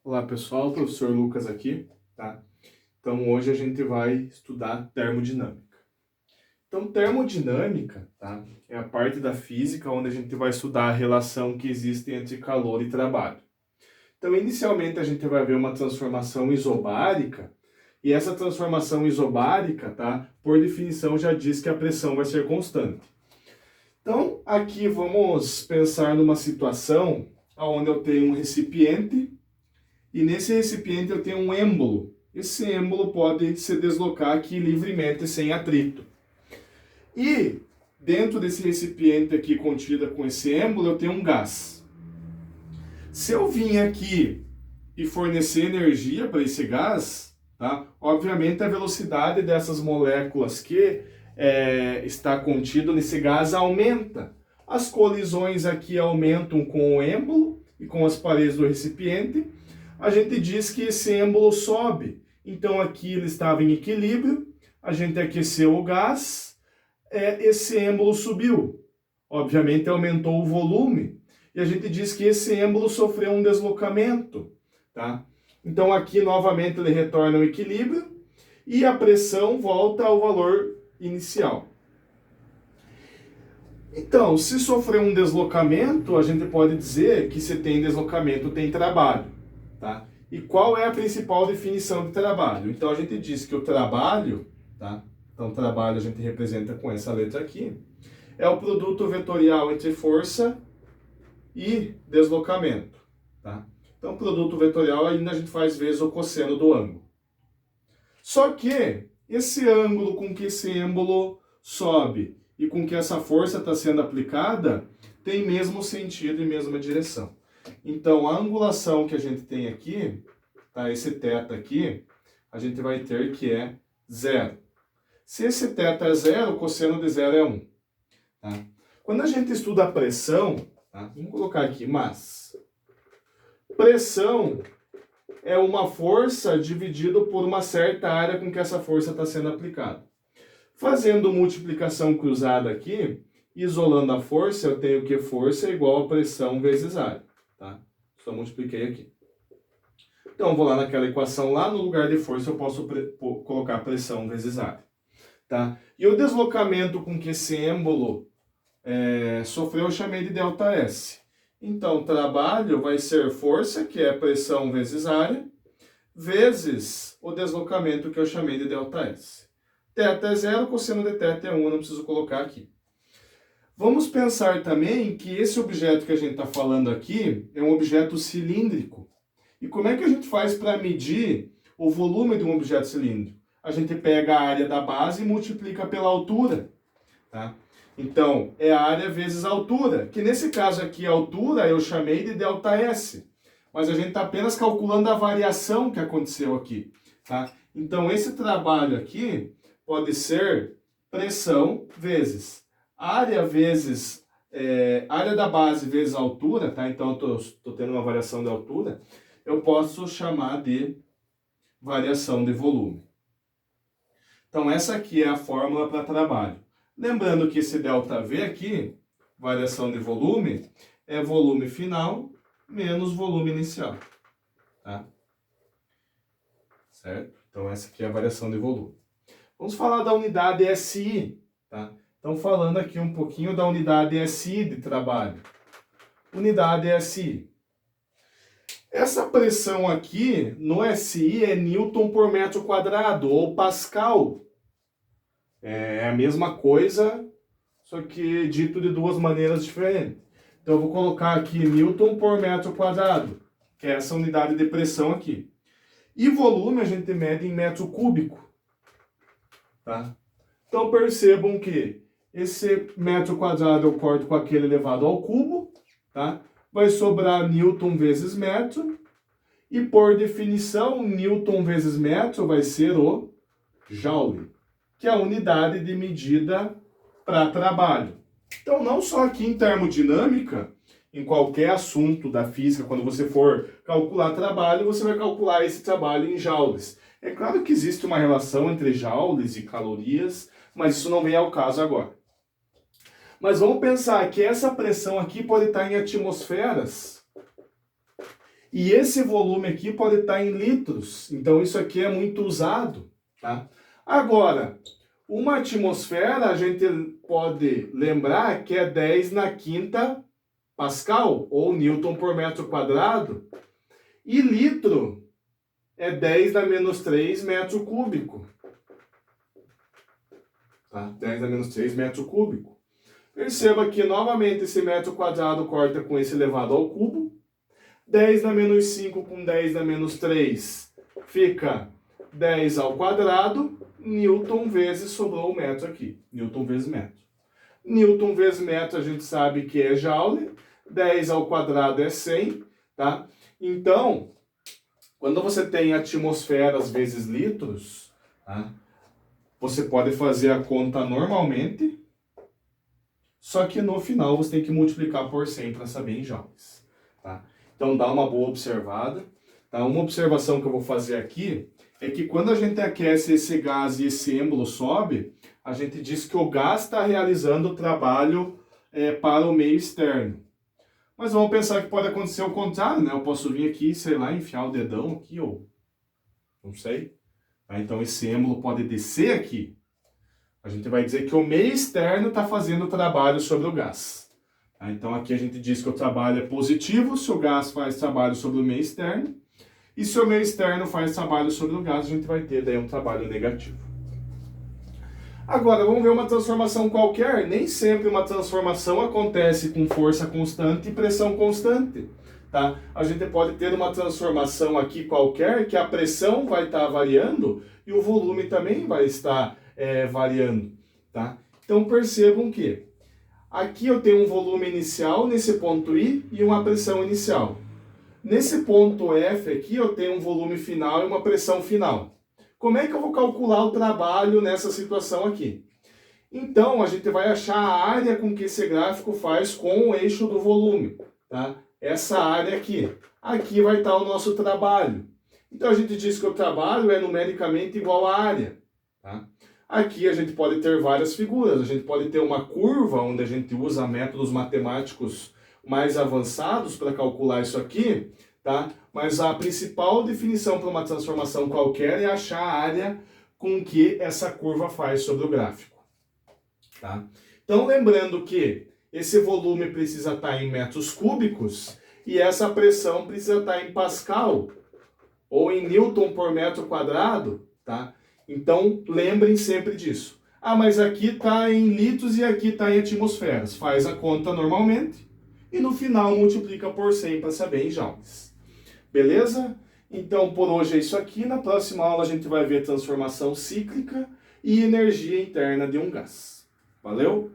Olá pessoal, professor Lucas aqui, tá? Então hoje a gente vai estudar termodinâmica. Então termodinâmica, tá? É a parte da física onde a gente vai estudar a relação que existe entre calor e trabalho. Então inicialmente a gente vai ver uma transformação isobárica, e essa transformação isobárica, tá? Por definição já diz que a pressão vai ser constante. Então aqui vamos pensar numa situação onde eu tenho um recipiente. E nesse recipiente eu tenho um êmbolo. Esse êmbolo pode se deslocar aqui livremente, sem atrito. E dentro desse recipiente aqui contido com esse êmbolo, eu tenho um gás. Se eu vim aqui e fornecer energia para esse gás, tá? Obviamente a velocidade dessas moléculas que está contido nesse gás aumenta. As colisões aqui aumentam com o êmbolo e com as paredes do recipiente. A gente diz que esse êmbolo sobe. Então aqui ele estava em equilíbrio, a gente aqueceu o gás, esse êmbolo subiu. Obviamente aumentou o volume. E a gente diz que esse êmbolo sofreu um deslocamento. Tá? Então aqui novamente ele retorna ao equilíbrio e a pressão volta ao valor inicial. Então, se sofrer um deslocamento, a gente pode dizer que se tem deslocamento, tem trabalho. Tá? E qual é a principal definição de trabalho? Então a gente diz que o trabalho, tá? Então trabalho a gente representa com essa letra aqui, é o produto vetorial entre força e deslocamento. Tá? Então produto vetorial ainda a gente faz vezes o cosseno do ângulo. Só que esse ângulo com que esse êmbolo sobe e com que essa força está sendo aplicada tem mesmo sentido e mesma direção. Então, a angulação que a gente tem aqui, tá, esse θ aqui, a gente vai ter que é zero. Se esse θ é zero, o cosseno de zero é 1. Tá? Quando a gente estuda a pressão, tá, vamos colocar aqui, mas pressão é uma força dividido por uma certa área com que essa força está sendo aplicada. Fazendo multiplicação cruzada aqui, isolando a força, eu tenho que força é igual a pressão vezes área. Tá? Só multipliquei aqui. Então, vou lá naquela equação, lá no lugar de força eu posso colocar pressão vezes área. Tá? E o deslocamento com que esse êmbolo sofreu eu chamei de ΔS. Então, trabalho vai ser força, que é pressão vezes área, vezes o deslocamento que eu chamei de ΔS. Θ é zero, cosseno de θ é 1, eu não preciso colocar aqui. Vamos pensar também que esse objeto que a gente está falando aqui é um objeto cilíndrico. E como é que a gente faz para medir o volume de um objeto cilíndrico? A gente pega a área da base e multiplica pela altura. Tá? Então, é a área vezes a altura, que nesse caso aqui a altura eu chamei de ΔS. Mas a gente está apenas calculando a variação que aconteceu aqui. Tá? Então, esse trabalho aqui pode ser pressão vezes área vezes área da base vezes a altura, tá? Então eu estou tendo uma variação de altura, eu posso chamar de variação de volume. Então essa aqui é a fórmula para trabalho. Lembrando que esse ΔV aqui, variação de volume, é volume final menos volume inicial. Tá? Certo? Então essa aqui é a variação de volume. Vamos falar da unidade SI, tá? Então, falando aqui um pouquinho da unidade SI de trabalho. Unidade SI. Essa pressão aqui, no SI, é Newton por metro quadrado, ou Pascal. É a mesma coisa, só que dito de duas maneiras diferentes. Então, eu vou colocar aqui Newton por metro quadrado, que é essa unidade de pressão aqui. E volume a gente mede em metro cúbico. Tá? Então, percebam que esse metro quadrado eu corto com aquele elevado ao cubo, tá? Vai sobrar Newton vezes metro, e por definição, Newton vezes metro vai ser o Joule, que é a unidade de medida para trabalho. Então, não só aqui em termodinâmica, em qualquer assunto da física, quando você for calcular trabalho, você vai calcular esse trabalho em joules. É claro que existe uma relação entre joules e calorias, mas isso não vem ao caso agora. Mas vamos pensar que essa pressão aqui pode estar em atmosferas E esse volume aqui pode estar em litros, então isso aqui é muito usado, tá? Agora, uma atmosfera a gente pode lembrar que é 10 na quinta Pascal, ou Newton por metro quadrado, e litro é 10 na menos 3 metro cúbico. Tá? 10 na menos 3 metro cúbico. Perceba que novamente esse metro quadrado corta com esse elevado ao cubo. 10 na menos 5 com 10 na menos 3 fica 10 ao quadrado. Newton vezes sobrou o metro aqui. Newton vezes metro. Newton vezes metro a gente sabe que é Joule. 10 ao quadrado é 100. Tá? Então, quando você tem atmosferas vezes litros, tá? Você pode fazer a conta normalmente, só que no final você tem que multiplicar por 100 para saber em joules. Tá? Então dá uma boa observada. Tá? Uma observação que eu vou fazer aqui é que quando a gente aquece esse gás e esse êmbolo sobe, a gente diz que o gás está realizando o trabalho para o meio externo. Mas vamos pensar que pode acontecer o contrário, né? Eu posso vir aqui, sei lá, enfiar o dedão aqui, ou não sei. Tá? Então esse êmbolo pode descer aqui. A gente vai dizer que o meio externo está fazendo o trabalho sobre o gás. Tá? Então aqui a gente diz que o trabalho é positivo se o gás faz trabalho sobre o meio externo. E se o meio externo faz trabalho sobre o gás, a gente vai ter daí um trabalho negativo. Agora, vamos ver uma transformação qualquer. Nem sempre uma transformação acontece com força constante e pressão constante. Tá? A gente pode ter uma transformação aqui qualquer que a pressão vai estar variando e o volume também vai estar variando. Tá? Então percebam que aqui eu tenho um volume inicial nesse ponto I e uma pressão inicial. Nesse ponto F aqui eu tenho um volume final e uma pressão final. Como é que eu vou calcular o trabalho nessa situação aqui? Então, a gente vai achar a área com que esse gráfico faz com o eixo do volume. Tá? Essa área aqui. Aqui vai estar o nosso trabalho. Então, a gente diz que o trabalho é numericamente igual à área. Tá? Aqui a gente pode ter várias figuras. A gente pode ter uma curva, onde a gente usa métodos matemáticos mais avançados para calcular isso aqui. Tá? Mas a principal definição para uma transformação qualquer é achar a área com que essa curva faz sobre o gráfico. Tá? Então, lembrando que esse volume precisa estar em metros cúbicos e essa pressão precisa estar em Pascal ou em Newton por metro quadrado. Tá? Então, lembrem sempre disso. Ah, mas aqui está em litros e aqui está em atmosferas. Faz a conta normalmente e no final multiplica por 100 para saber em joules. Beleza? Então, por hoje é isso aqui. Na próxima aula a gente vai ver transformação cíclica e energia interna de um gás. Valeu?